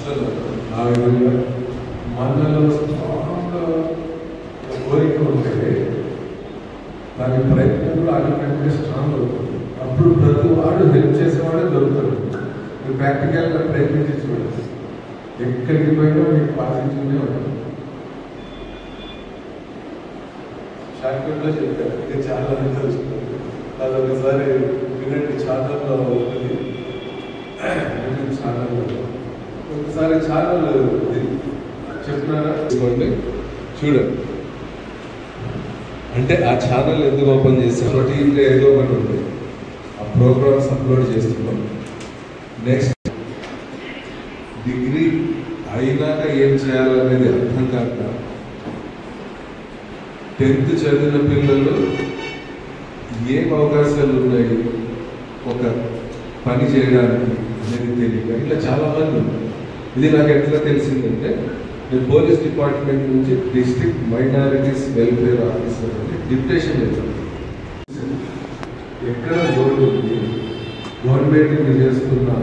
అసలు ఆ విధంగా మనలో స్ట్రాంగ్ కోరిక ఉంటే దాని ప్రయత్నం కూడా ఆటోమేటిక్గా స్ట్రాంగ్ అవుతుంది. అప్పుడు ప్రతి వాడు హెల్ప్ చేసేవాడే దొరుకుతాడు. మీరు ప్రాక్టికల్గా ప్రయత్నించి చూడండి, ఎక్కడికి పోయినా మీకు పాజిటివ్నే ఉంటుంది. షార్ట్కట్లో చెప్పారు, ఇంకా చాలా తెలుస్తుంది. అది ఒకసారి వినండి, ఛానల్లో ఉంటుంది. ఛానల్ ఒకసారి ఛానల్ చెప్తున్నారా చూడండి. అంటే ఆ ఛానల్ ఎందుకు ఓపెన్ చేస్తే రొటీన్గా ఏదో ఒకటి ఉంది, ఆ ప్రోగ్రామ్స్ అప్లోడ్ చేస్తున్నాం. నెక్స్ట్ డిగ్రీ అయినాక ఏం చేయాలనేది అర్థం కాక 10th చదివిన పిల్లలు ఏం అవకాశాలు ఉన్నాయి ఒక పని చేయడానికి అనేది తెలియక ఇట్లా చాలామంది ఉన్నారు. ఇది నాకు ఎట్లా తెలిసిందంటే, నేను పోలీస్ డిపార్ట్మెంట్ నుంచి డిస్ట్రిక్ట్ మైనారిటీస్ వెల్ఫేర్ ఆఫీసర్ అని డిప్యుటేషన్ చేశాను. ఎక్కడ లోన్ ఉంది, గవర్నమెంట్ చేస్తున్నా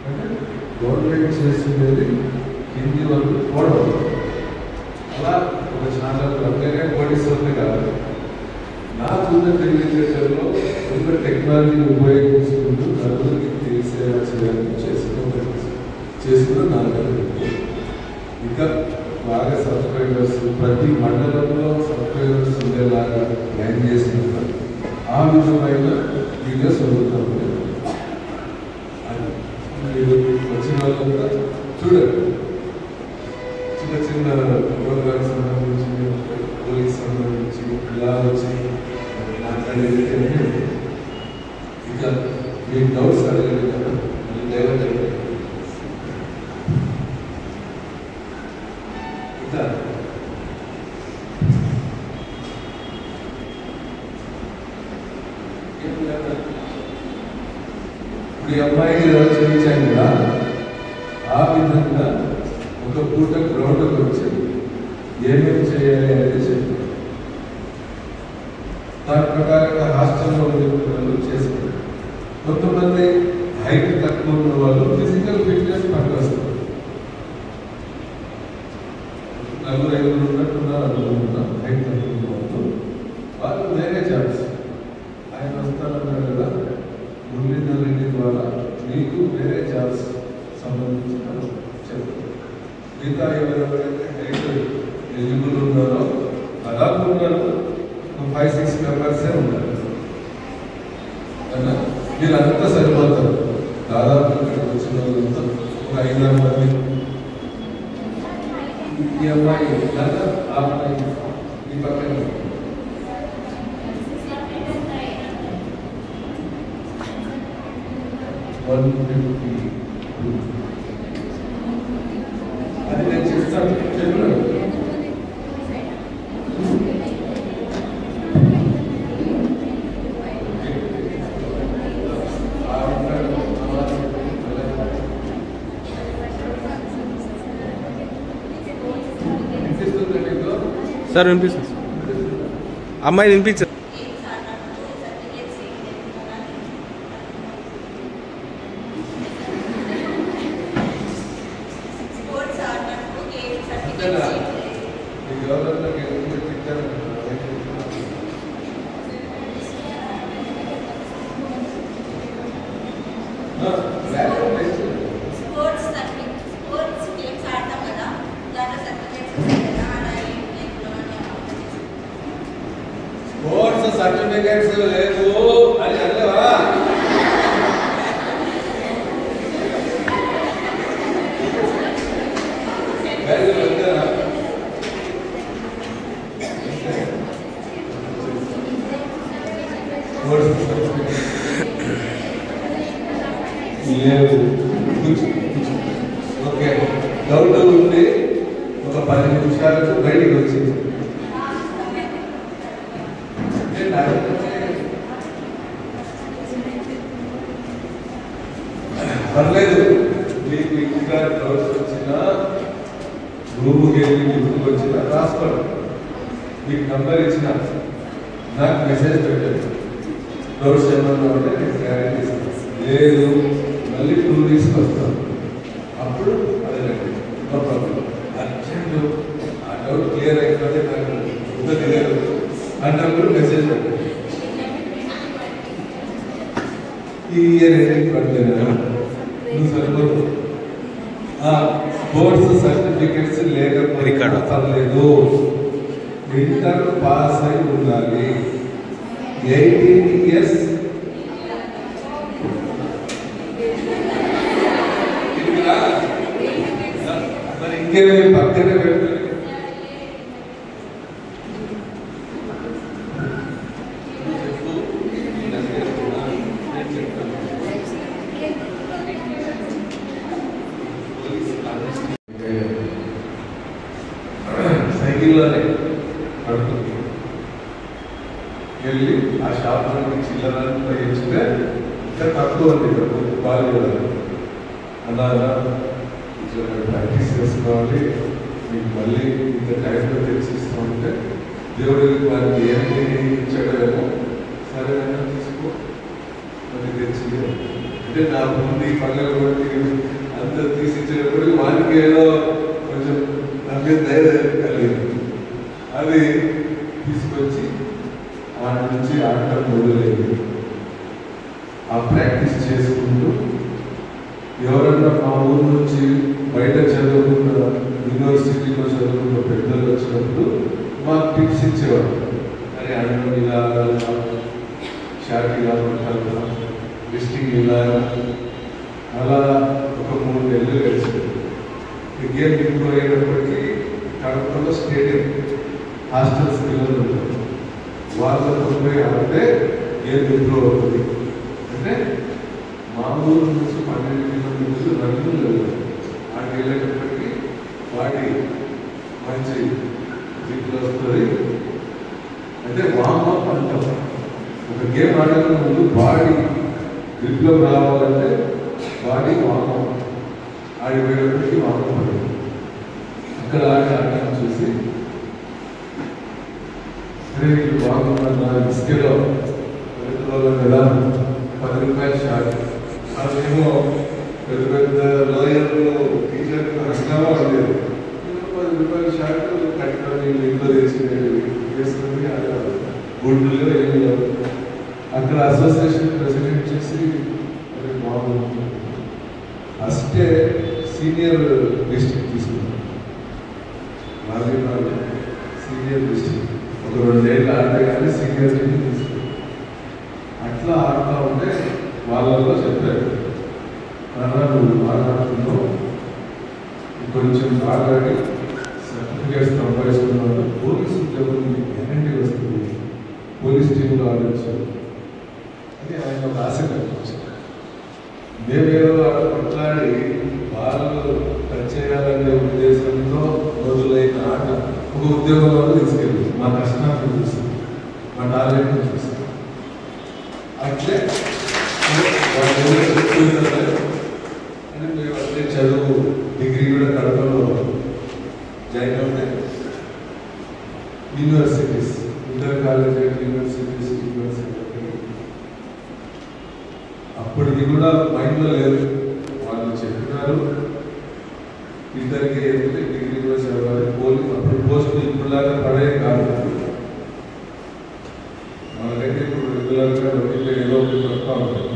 అంటే గవర్నమెంట్ చేస్తున్నది హిందీ వరకు పోవడం. అలా ఒక ఛానల్ అంతేగా పోలీసులనే కాదు, నాకున్న తెలివితేటల్లో ఉన్న టెక్నాలజీని ఉపయోగించుకుంటూ నలుగురికి తెలిసేలా చేయాలని చేసుకున్న నాకు ఇంకా బాగా సబ్స్క్రైబర్స్ ప్రతి మండలంలో సబ్స్క్రైబర్స్ ఉండేలాగా ప్లాన్ చేసినప్పుడు ఆ విధమైన వీడియోస్ వదులుతాం. మీరు వచ్చిన వాళ్ళు కూడా చూడండి, చిన్న చిన్న ప్రోగ్రామ్స్ సంబంధించి పోలీస్ సంబంధించి ఇలా వచ్చి మాట్లాడేది. ఇంకా మీ డౌట్స్ అడగలేదు కదా, డైవర్ట్ అయ్యారు. ఇంకా ఇప్పుడు ఈ అమ్మాయికి చూపించాను కదా, ఆ విధంగా ఒక పూట గ్రౌండ్కి వచ్చి ఏమేమి చేయాలి అనేది చెప్పారు. దాని ప్రకారంగా హాస్టల్లో ఉండే పిల్లలు చేసుకుంటారు. కొంతమంది హైట్ తక్కువ ఉన్న వాళ్ళు ఫిజికల్ ఫిట్నెస్ పనికి వస్తారు. 4-5 ఉన్నట్టున్నారు అనుకుంటున్నా. హైట్ తక్కువ ఉన్న వాళ్ళు వేరే ఛాన్స్. ఆయన వస్తారన్నారు కదా, మురళీధర్ ద్వారా మీకు వేరే ఛాన్స్ సంబంధించిన చెప్తారు. మిగతా ఎవరెవరైతే హైట్ ఎలిజిబుల్ ఉన్నారో దాదాపు ఉన్నారు 5-6 మెంబర్సే ఉన్నారు. మీరు అంతా సరిపోతారు. దాదాపు ఇక్కడికి వచ్చిన వాళ్ళంతా ఒక 5-6 మంది. ఈ అమ్మాయి లేదా ఆ అమ్మాయి ఈ పక్కన 152 అది నేను చేస్తాను చెప్పాను. సార్ వినిపిస్తుంది, అమ్మాయి వినిపించదు. సర్టిఫికేట్స్ లేవు అని అనలేవా? ఓకే, డౌట్ ఉంది. ఒక 10 నిమిషాలకు బయటికి వచ్చింది. పర్లేదు, మీకు ఇంకా డౌట్స్ వచ్చినా రూమ్కి వెళ్ళి ఇంటికి వచ్చినా రాసుకోండి. మీకు నంబర్ ఇచ్చిన నాకు మెసేజ్ పెట్టండి. డౌట్స్ ఏమన్నా ఉంటే నేను క్లారిటీ ఇస్తాను. లేదు మళ్ళీ 2 వీక్స్కి వస్తాను. అప్పుడు అదేనండి నో ప్రాబ్లం అర్జెంట్ ఆ డౌట్ క్లియర్ అయిపోతే నాకు ఉందో తెలియదు అన్నప్పుడు మెసేజ్ పెట్టండి. ఈ ఇయర్ ఎండింగ్ పడలేదా నువ్వు సరిపోదు. బోర్డ్స్ సర్టిఫికెట్స్ లేకపోతే పర్లేదు, ఇంటర్ పాస్ అయి ఉండాలి. 18 years మరి ఇంకేమి పక్కనే పెట్టుకుని సైకిల్లోనే పడుతుంది వెళ్ళి ఆ షాప్లోకి చిల్లరంతా ఇచ్చితే ఇంకా తక్కువ ఉంది బాగా అలా ప్రాక్టీస్ చేసుకోవాలి. మీకు మళ్ళీ ఇంత టైంలో తెచ్చిస్తూ ఉంటే దేవుడికి వారికి ఏమి ఇచ్చాడేమో సరే తీసుకో మరి తెచ్చి అంటే నా ముందు ఈ పనులు కూడా అంత తీసిచ్చేటప్పుడు వారికి ఏదో కొంచెం నాకు ధైర్యం కలిగింది. అది తీసుకొచ్చి వాటి నుంచి ఆట మొదలైంది. ఆ ప్రాక్టీస్ చేసుకుంటూ ఎవరన్నా మా ఊరు నుంచి బయట చదువుకున్న యూనివర్సిటీలో చదువుకున్న పెద్దలు వచ్చినప్పుడు మాకు టిప్స్ ఇచ్చేవారు. అరే అన్నం ఇలా షార్ట్ ఇలా ఉంటారు, లిస్టింగ్ ఇలా అలా ఒక 3 నెలలు గడిచింది. గేమ్ ఇంప్రూవ్ అయ్యేటప్పటికీ కడపలో స్టేడియం హాస్టల్స్ పిల్లలు ఉంటారు, వాళ్ళతో పోయి ఆడితే గేమ్ ఇంప్రూవ్ అవుతుంది. అంటే మా ఊరు నుంచి 12 కిలోమీటర్లు రన్నింగ్ వెళ్ళాలి. ఆడికి వెళ్ళేటప్పటికీ వాటి మంచి దిక్కులు వస్తుంది. అంటే వామప్ అంటాం. ఒక గేమ్ ఆడక ముందు బాడీ గ్రిప్లో రావాలంటే బాడీ వామప్ ఆడిపోయేటప్పటికీ వామప్ పడుతుంది. అక్కడ ఆడటం చూసి అరే వీళ్ళు బాగున్నారు ఇసుకలో కదా 10 రూపాయలు షార్ట్ అదేమో పెద్ద పెద్ద లాయర్లు టీచర్లు కష్టమో ఉండేది. 10 రూపాయలు షార్ట్ కట్టుకొని ఇంట్లో చేసుకుని గుడ్డులో ఏమి లేవు. అక్కడ అసోసియేషన్ ప్రెసిడెంట్ చేసి అది బాగుంది ఫస్టే సీనియర్ డిస్ట్రిక్ట్ తీసుకున్నాను. వాలీబాల్ సీనియర్ డిస్ట్రిక్ట్ ఒక 2 ఏళ్ళు ఆడితే కానీ సీనియర్ టీం తీసుకున్నాను. అట్లా ఆడుతూ ఉంటే వాళ్ళలో చెప్పారు, నాన్న నువ్వు బాగా ఆడుతున్నావు, కొంచెం బాగా ఆడి సర్టిఫికేట్స్ సంపాదిస్తున్నావు, పోలీసు ఉద్యోగం నీకు గ్యారంటీ వస్తుంది, పోలీస్ టీంలో ఆడచ్చు అని ఆయన ఒక ఆశ కనిపించారు. మేమేదో కొట్లాడి వాళ్ళు టచ్ చేయాలనే ఉద్దేశంతో మొదలైన ఆట ఒక ఉద్యోగంలో తీసుకెళ్ళి మా కష్టాన్ని చూస్తుంది, మా టాలెంట్ని చూస్తుంది. అట్లే అని మేము అట్లే చదువు డిగ్రీ కూడా కడపలో జాయిన్ అవుతాయి. యూనివర్సిటీస్ ఇంటర్ కాలేజ్ యూనివర్సిటీస్ అప్పటికి కూడా మైండ్లో లేదు. వాళ్ళు చెప్పినారు ఇంటర్కి వెళ్తే డిగ్రీ కూడా చదవాలి. అప్పుడు పోస్టులు ఇప్పుడులాగా పడే కాదు. మనకైతే ఇప్పుడు రెగ్యులర్గా ఒకటి ఏదో ఒకటి వస్తూ ఉంటాయి.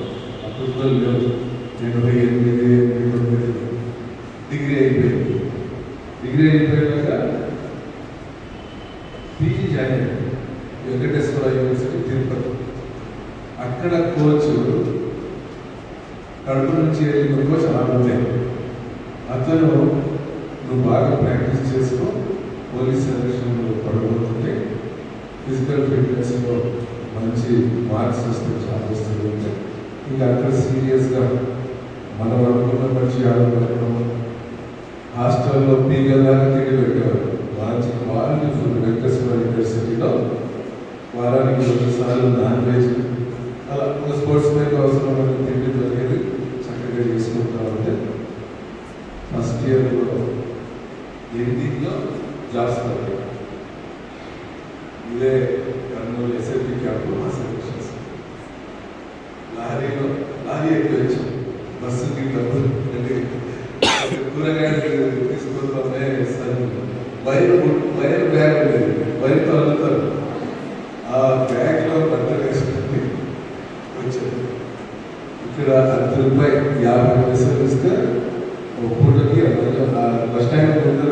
అప్పుడు లేదు 88, 89 డిగ్రీ అయిపోయింది. డిగ్రీ అయిపోయాక పీజీ జాయిన్ అయ్యాను వెంకటేశ్వర యూనివర్సిటీ తిరుపతి. అక్కడ కోచ్ కడుపు నుంచి వెళ్ళిన కోచ్ ఆడుతాయి. అతను నువ్వు బాగా ప్రాక్టీస్ చేసుకో, పోలీస్ సెలక్షన్లో పడబోతుంటే ఫిజికల్ ఫిట్నెస్లో మంచి మార్క్స్ వస్తే చాలా వస్తుంది. ఇంకా అక్కడ సీరియస్గా మనం అనుకున్న మంచి ఆడపడడం హాస్టల్లో పీగలాగా తిరిగి పెట్టేవారు. మంచి క్వాలిటీ ఫుడ్ వెంకటేశ్వర యూనివర్సిటీలో వారానికి 2 సార్లు నాన్ వెజ్ అలా ఒక స్పోర్ట్స్ మ్యాన్ అవసరమైన తిండి దొరికేది చక్కగా చేసుకుంటా ఉంటే ఫస్ట్ ఇయర్లో ఎండింగ్లో జాబ్స్ దొరికాయి. ఇదే కర్నూలు ఎస్ఎల్పి క్యాంప్లో మా సెలక్షన్స్. లారీ ఎక్కువ వచ్చాం, బస్సుకి డబ్బులు కూరగాయలు తీసుకుంటే సరే వైర్ బ్యాగ్ లేదు, వైర్తో అల్లుతారు. ఆ బ్యాగ్లో బట్టలు వేసుకుంటే వచ్చారు. ఇక్కడ ₹10 50 ఇస్తే ఒక పూటకి బస్ స్టాండ్ ముందర